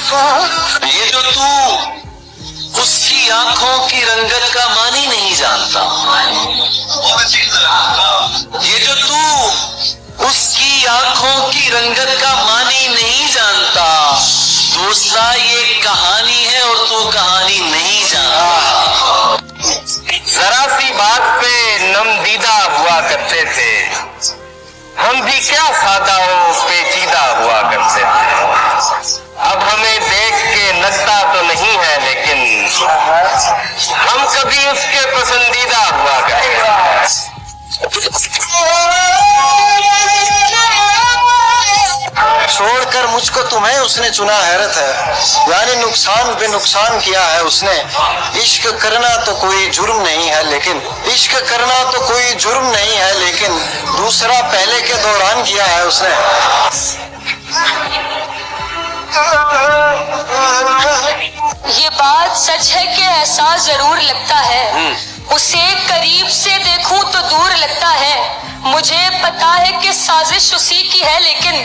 ये जो तू उसकी आंखों की रंगत का मानी नहीं जानता, ये जो तू उसकी आंखों की रंगत का मानी नहीं जानता, दोस्ता ये कहानी है और तू कहानी नहीं जानता। जरा सी बात पे नमदीदा हुआ करते थे, हम भी क्या सादा और पेचीदा हुआ करते थे। अब हमें देख के लगता तो नहीं है, लेकिन हम कभी उसके पसंदीदा हुआ करते थे। छोड़कर मुझको तुम्हें उसने चुना, हैरत है, यानी नुकसान पे नुकसान किया है उसने। इश्क करना तो कोई जुर्म नहीं है, लेकिन इश्क करना तो कोई जुर्म नहीं है, लेकिन दूसरा पहले के दौरान किया है उसने। ये बात सच है कि एहसास जरूर लगता है, उसे करीब से देखूं तो दूर लगता है। मुझे पता है कि साजिश उसी की है, लेकिन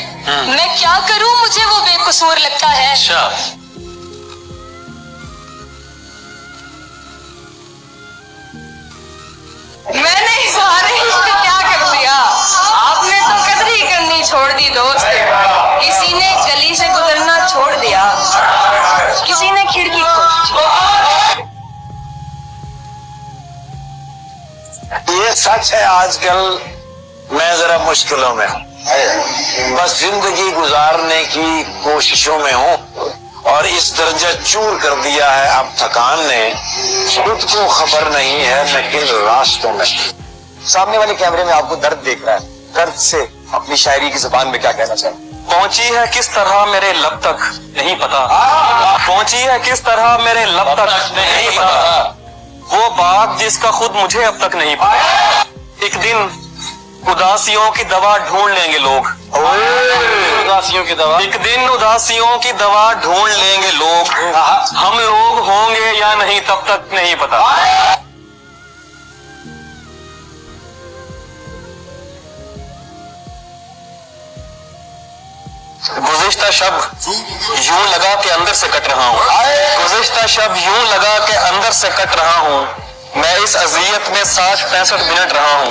मैं क्या करूं, मुझे वो बेकसूर लगता है। अच्छा, मैंने सारे इश्क क्या कर दिया, आपने तो कदर ही करनी छोड़ दी दोस्त। किसी ने गली से गुजरना छोड़ दिया, किसी ने खिड़की खोली। ये सच है, आजकल मैं जरा मुश्किलों में हूँ, बस जिंदगी गुजारने की कोशिशों में हूँ, और इस दर्जा चूर कर दिया है अब थकान ने, खुद को खबर नहीं है मैं किन रास्तों में। सामने वाले कैमरे में आपको दर्द देख रहा है, दर्द से अपनी शायरी की जुबान में क्या कहना चाहिए? पहुंची है किस तरह मेरे लब तक नहीं पता, पहुंची है किस तरह मेरे लब तक नहीं पता, वो बात जिसका खुद मुझे अब तक नहीं पता। एक दिन उदासियों की दवा ढूंढ लेंगे लोग, उदासियों की दवा, एक दिन उदासियों की दवा ढूंढ लेंगे लोग, हम लोग होंगे या नहीं तब तक नहीं पता। गुज़िश्ता शब यूं लगा के अंदर से कट रहा हूँ, गुज़िश्ता शब यूं लगा के अंदर से कट रहा हूँ, मैं इस अज़ियत में 60-65 मिनट रहा हूँ।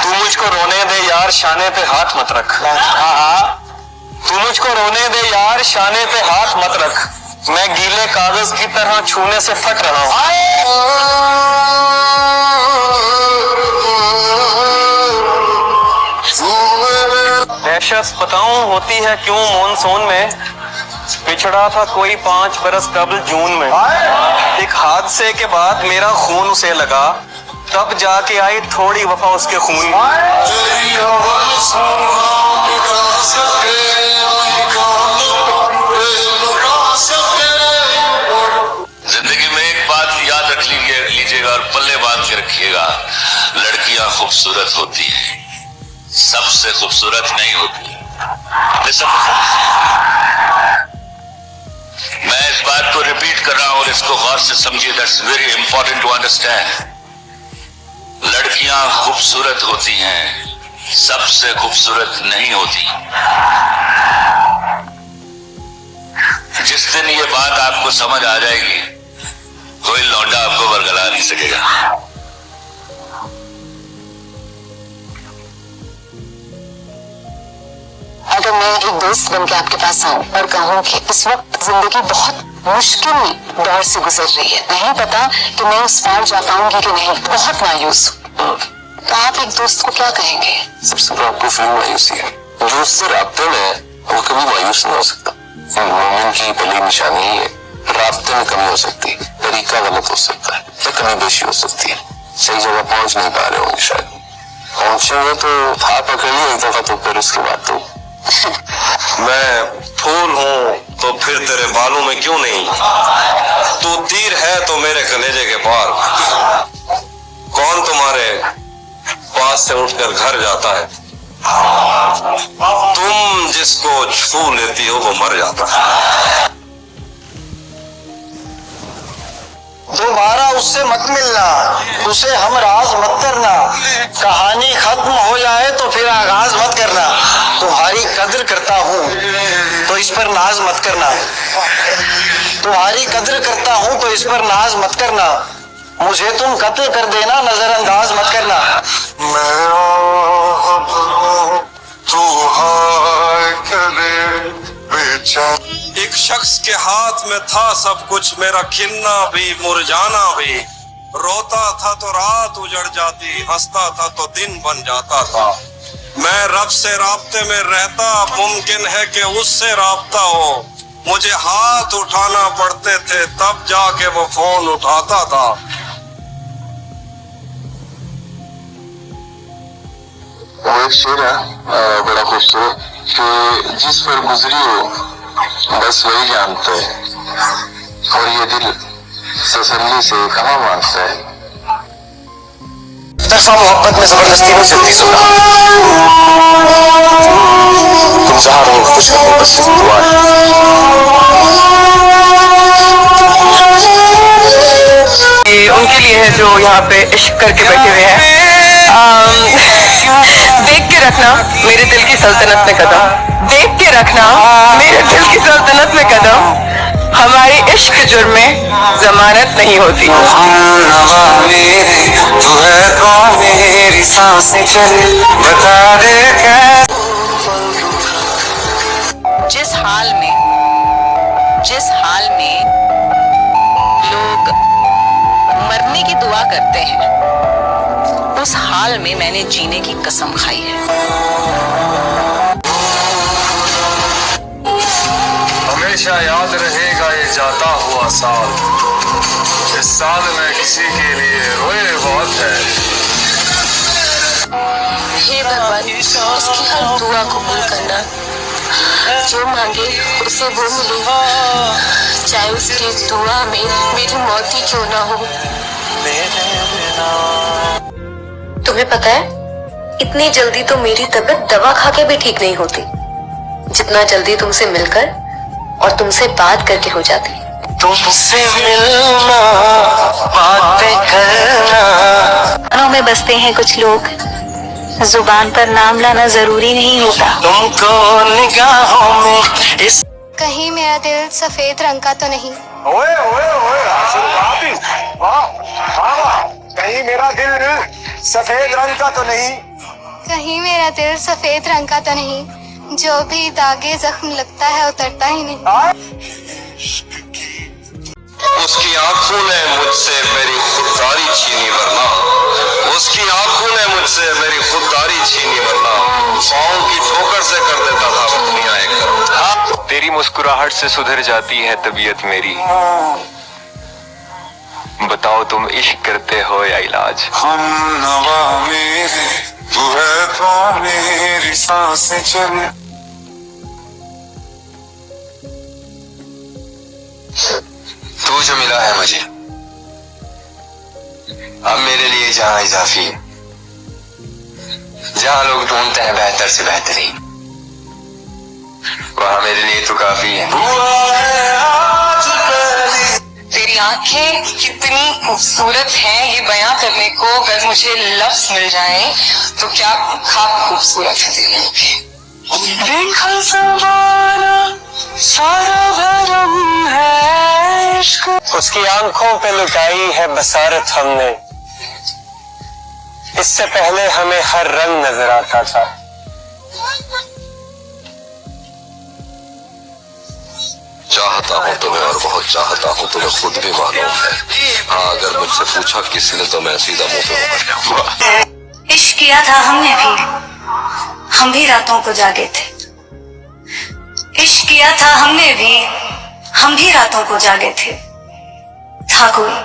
तू मुझको रोने दे यार, शाने पे हाथ मत रख, तू मुझको रोने दे यार, शाने पे हाथ मत रख, मैं गीले कागज की तरह छूने से फट रहा हूँ। दहशत बताऊं होती है क्यों मॉनसून में, पिछड़ा था कोई 5 बरस कबल जून में, एक हादसे के बाद मेरा खून उसे लगा, तब जाके आई थोड़ी वफा उसके खून में। जिंदगी में एक बात याद रख लीजिएगा और पल्ले बांध के रखिएगा, लड़कियां खूबसूरत होती हैं, सबसे खूबसूरत नहीं होती। मैं इस बात को रिपीट कर रहा हूं और इसको गौर से समझिए, that's very important to understand. लड़कियां खूबसूरत होती हैं, सबसे खूबसूरत नहीं होती। जिस दिन ये बात आपको समझ आ जाएगी, कोई लौंडा आपको बरगला नहीं सकेगा। अगर मैं एक दोस्त बन के आपके पास आऊं और कहूं कि इस वक्त जिंदगी बहुत मुश्किल दौर से गुजर रही है, नहीं पता कि मैं उस पार जा पाऊंगी कि नहीं, बहुत मायूस हूं, तो आप एक दोस्त को क्या कहेंगे? सबसे बड़ा आपको फिल्म मायूसी है, जो उससे राब्ते में है वो कभी मायूस नहीं हो सकता। मोमिन की पहली निशानी ही है, राब्ते में कमी हो सकती है, तरीका गलत हो सकता है, या कमी बेशी हो सकती है, सही जगह पहुंच नहीं पा रहे होंगे, शायद पहुंचेंगे तो हाथ पकड़ लिया एक दफा, तो फिर उसके बाद तो मैं फूल हूँ तो फिर तेरे बालों में क्यों नहीं, तू तीर है तो मेरे कलेजे के पार, कौन तुम्हारे पास से उठकर घर जाता है, तुम जिसको छू लेती हो वो मर जाता है। दोबारा उससे मत मिलना, उसे हम राज मत करना, कहानी खत्म हो जाए तो फिर आगाज मत करना। तुम्हारी कद्र कद्र करता हूँ तो इस पर नाज मत करना, तुम्हारी कद्र करता हूँ तो इस पर नाज मत करना, मुझे तुम कत्ल कर देना, नजरअंदाज मत करना। एक शख्स के हाथ में था सब कुछ, मेरा खिलना भी मुरझाना भी, रोता था तो रात उजड़ जाती, हंसता था तो दिन बन जाता था। मैं रब से राब्ते में रहता, मुमकिन है कि उससे राब्ता हो, मुझे हाथ उठाना पड़ते थे तब जाके वो फोन उठाता था। वो एक शेर है बड़ा खूबसूरत कि जिस पर गुजरी हो बस वही जानता है, और ये दिल तसल्ली से कहाँ मांगता है। तरफा मोहब्बत में जबरदस्ती नहीं चलती सुना, तुम जहाँ रहो कुछ करो बस दुआ ये उनके लिए है जो यहाँ पे इश्क करके बैठे हुए हैं। देख के रखना मेरे दिल की सल्तनत में कदम, देख के रखना मेरे दिल की सल्तनत में कदम, हमारी इश्क जुर्म में जमानत नहीं होती। जिस हाल में लोग मरने की दुआ करते हैं, उस हाल में मैंने जीने की कसम खाई है। हमेशा याद रहेगा ये जाता हुआ साल, इस साल में किसी के लिए रोए बहुत है। हे भगवान, उसकी हर दुआ कबूल करना, जो मांगे उसे वो मिले, चाहे उसकी दुआ में मेरी मौत ही क्यों ना हो। तुम्हें पता है, इतनी जल्दी तो मेरी तबीयत दवा खा के भी ठीक नहीं होती, जितना जल्दी तुमसे मिलकर और तुमसे बात करके हो जाती। तुमसे मिलना, बातें करना। कानों में बसते हैं कुछ लोग, जुबान पर नाम लाना जरूरी नहीं होता। तुमको निगाहों में इस कहीं मेरा दिल सफेद रंग का तो नहीं? ओए ओए ओए, वाह, कहीं मेरा दिल सफेद रंग का तो नहीं? कहीं मेरा दिल सफेद रंग का तो नहीं, जो भी दागे जख्म लगता है उतरता ही नहीं। उसकी आंखों ने मुझसे मेरी खुददारी छीनी वरना, उसकी आंखों ने मुझसे मेरी खुददारी छीनी वरना, पाँव की ठोकर से कर देता था अपनी आएकर। तेरी मुस्कुराहट से सुधर जाती है तबीयत मेरी, बताओ तुम इश्क करते हो या इलाज। हम नवा मेरे, तू है तो मेरी सांसें चले। तू जो मिला है मुझे, अब मेरे लिए जहां इजाफी है, जहां लोग ढूंढते हैं बेहतर से बेहतरीन, वहां मेरे लिए तो काफी है। तेरी आंखें कितनी खूबसूरत हैं, ये बयां करने को अगर मुझे लफ्ज मिल जाए तो क्या खूबसूरत है तेरी आंखें। देखा ज़माना सारा भरम है इश्क, उसकी आंखों पे लुटाई है बसारत हमने, इससे पहले हमें हर रंग नजर आता था। चाहता हूँ तुम्हें और बहुत चाहता हूँ तुम्हें, खुद भी मालूम है। हाँ, अगर मुझसे पूछा किसने तो मैं सीधा मुंह पे मुकर जाऊंगा। इश्क किया था हमने भी, हम भी रातों को जागे थे। इश्क किया था हमने भी, हम भी रातों को जागे थे। था कोई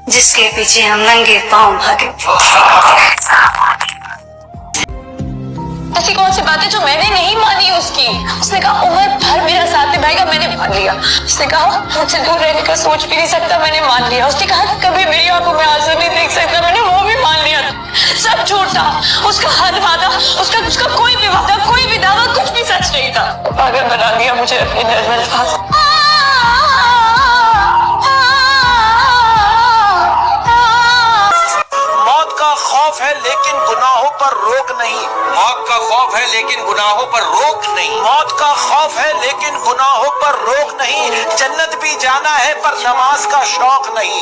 जिसके पीछे हम नंगे पांव भागे थे। ऐसी कौन सी बातें जो मैंने नहीं मानी उसकी? उसने कहा उम्र भर मेरा साथ निभाएगा, मैंने मान लिया। उसने कहा मुझसे दूर रहने का सोच भी नहीं सकता, मैंने मान लिया। उसने कहा कभी मेरी आंखों में आंसू नहीं देख सकता, मैंने वो भी मान लिया। सब झूठ था, उसका हर वादा, उसका कोई भी वादा, कोई भी दावा, कुछ भी सच नहीं था। पागल बना दिया मुझे अपने नज़र। मौत का खौफ है लेकिन गुनाहों पर रोक नहीं। मौत का खौफ है लेकिन गुनाहों पर रोक नहीं। मौत का खौफ है लेकिन गुनाहों पर रोक नहीं। जन्नत भी जाना है पर नमाज का शौक नहीं।